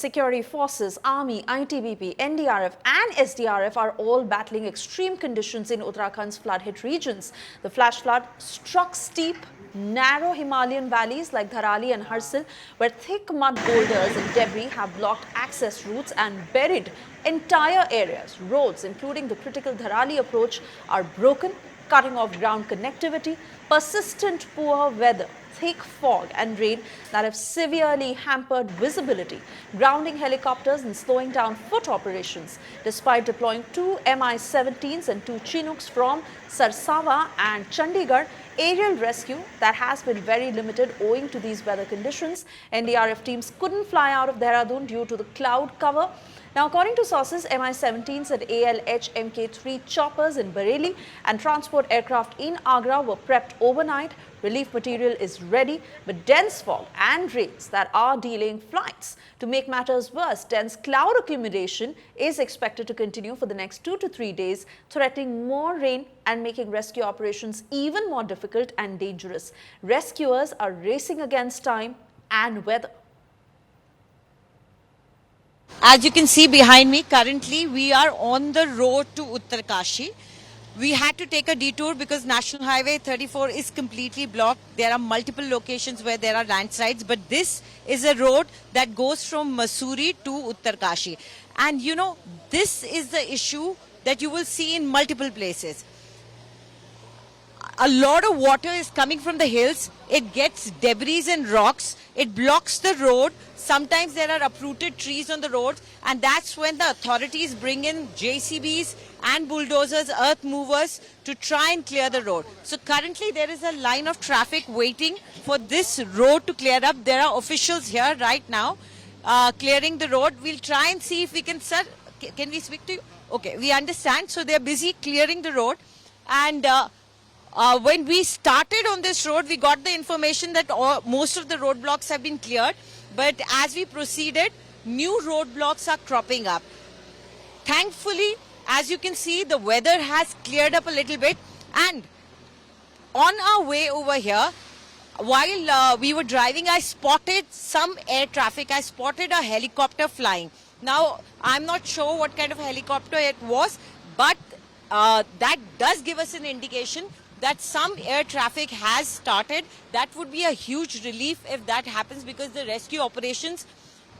security forces, Army, ITBP, NDRF and SDRF are all battling extreme conditions in Uttarakhand's flood-hit regions. The flash flood struck steep, narrow Himalayan valleys like Dharali and Harsil, where thick mud boulders and debris have blocked access routes and buried entire areas. Roads, including the critical Dharali approach, are broken, cutting off ground connectivity. Persistent poor weather, thick fog and rain that have severely hampered visibility, grounding helicopters and slowing down foot operations. Despite deploying 2 Mi-17s and 2 Chinooks from Sarsawa and Chandigarh, aerial rescue that has been very limited owing to these weather conditions. NDRF teams couldn't fly out of Dehradun due to the cloud cover. Now, according to sources, Mi-17s and ALH Mk3 choppers in Bareilly and transport aircraft in Agra were prepped overnight. Relief material is ready, but dense fog and rains that are delaying flights. To make matters worse, dense cloud accumulation is expected to continue for the next 2 to 3 days, threatening more rain and making rescue operations even more difficult and dangerous. Rescuers are racing against time and weather. As you can see behind me, currently we are on the road to Uttarkashi. We had to take a detour because National Highway 34 is completely blocked. There are multiple locations where there are landslides, but this is a road that goes from Mussoorie to Uttarkashi. And you know, this is the issue that you will see in multiple places. A lot of water is coming from the hills. It gets debris and rocks. It blocks the road. Sometimes there are uprooted trees on the road, and that's when the authorities bring in JCBs and bulldozers, earth movers to try and clear the road. So currently there is a line of traffic waiting for this road to clear up. There are officials here right now clearing the road. We'll try and see if we can, sir, can we speak to you? Okay, we understand. So they're busy clearing the road, and when we started on this road, we got the information that most of the roadblocks have been cleared. But as we proceeded, new roadblocks are cropping up. Thankfully, as you can see, the weather has cleared up a little bit. And on our way over here, while we were driving, I spotted some air traffic. I spotted a helicopter flying. Now, I'm not sure what kind of helicopter it was, but that does give us an indication that some air traffic has started. That would be a huge relief if that happens, because the rescue operations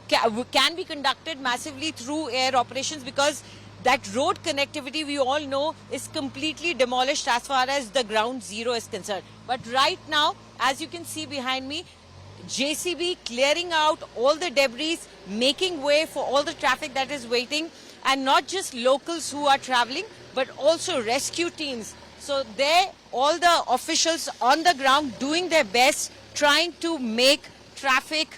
can be conducted massively through air operations, because that road connectivity, we all know, is completely demolished as far as the ground zero is concerned. But right now, as you can see behind me, JCB clearing out all the debris, making way for all the traffic that is waiting, and not just locals who are traveling, but also rescue teams. So there, all the officials on the ground doing their best, trying to make traffic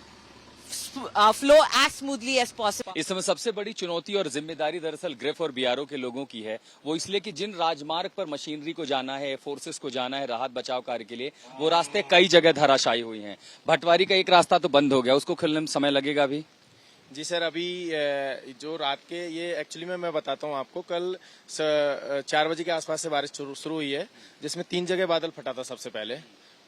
flow as smoothly as possible. इस समय सबसे बड़ी चुनौती और जिम्मेदारी दरअसल grief और BRO के लोगों की है। वो इसलिए कि जिन राजमार्ग पर मशीनरी को जाना है, फोर्सेस को जाना है राहत बचाव कार्य के लिए, वो रास्ते कई जगह धराशायी हुई हैं। भटवारी का एक रास्ता तो बंद हो गया, उसको खुलने में समय लगेगा अभी। जी सर, अभी जो रात के ये एक्चुअली मैं बताता हूँ आपको, कल 4 बजे के आसपास से बारिश शुरू हुई है, जिसमें 3 जगह बादल फटा था। सबसे पहले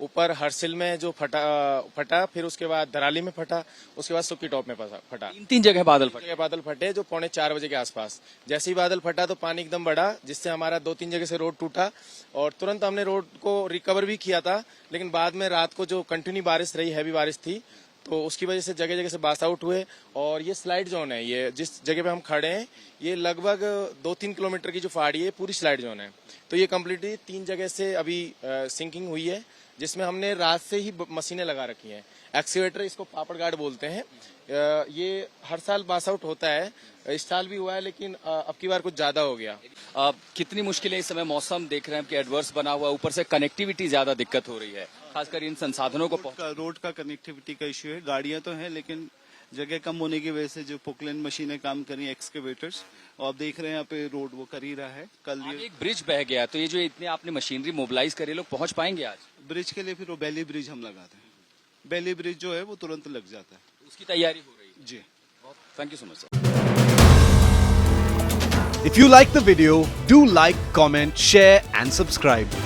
ऊपर हरसिल में जो फटा, फिर उसके बाद धराली में फटा, उसके बाद सुक्की टॉप में फटा। 3 जगह बादल फटे जो 3:45 बजे के आसपास। जैसे ही बादल फटा तो पानी एकदम बढ़ा, जिससे हमारा 2-3 जगह से रोड टूटा, और तुरंत हमने रोड को रिकवर भी किया था। लेकिन बाद में रात को जो कंटिन्यू बारिश रही, हैवी बारिश थी, तो उसकी वजह से जगह जगह से बास आउट हुए। और ये स्लाइड जोन है, ये जिस जगह पे हम खड़े हैं, ये लगभग 2-3 किलोमीटर की जो पहाड़ी है, पूरी स्लाइड जोन है। तो ये कम्प्लीटली 3 जगह से अभी सिंकिंग हुई है, जिसमें हमने रात से ही मशीनें लगा रखी हैं। एक्सीवेटर, इसको पापड़ गार्ड बोलते हैं। ये हर साल बास आउट होता है, इस साल भी हुआ है, लेकिन अब की बार कुछ ज्यादा हो गया। कितनी मुश्किलें इस समय, मौसम देख रहे हैं कि एडवर्स बना हुआ, ऊपर से कनेक्टिविटी ज्यादा दिक्कत हो रही है, खासकर इन संसाधनों को। रोड का कनेक्टिविटी का इश्यू है। गाड़ियां तो हैं, लेकिन जगह कम होने की वजह से जो पोकलैंड मशीनें काम कर रही हैं, एक्सकेवेटर्स, और आप देख रहे हैं यहाँ पे रोड वो कर ही रहा है। कल ये एक ब्रिज बह गया, तो ये जो इतने आपने मशीनरी मोबिलाइज करी, लोग पहुंच पाएंगे आज? ब्रिज के लिए फिर वो बेली ब्रिज हम लगाते हैं। बेली ब्रिज जो है वो तुरंत लग जाता है, उसकी तैयारी हो रही है। जी, thank you so much sir. If you like the video, do like, comment, share and subscribe.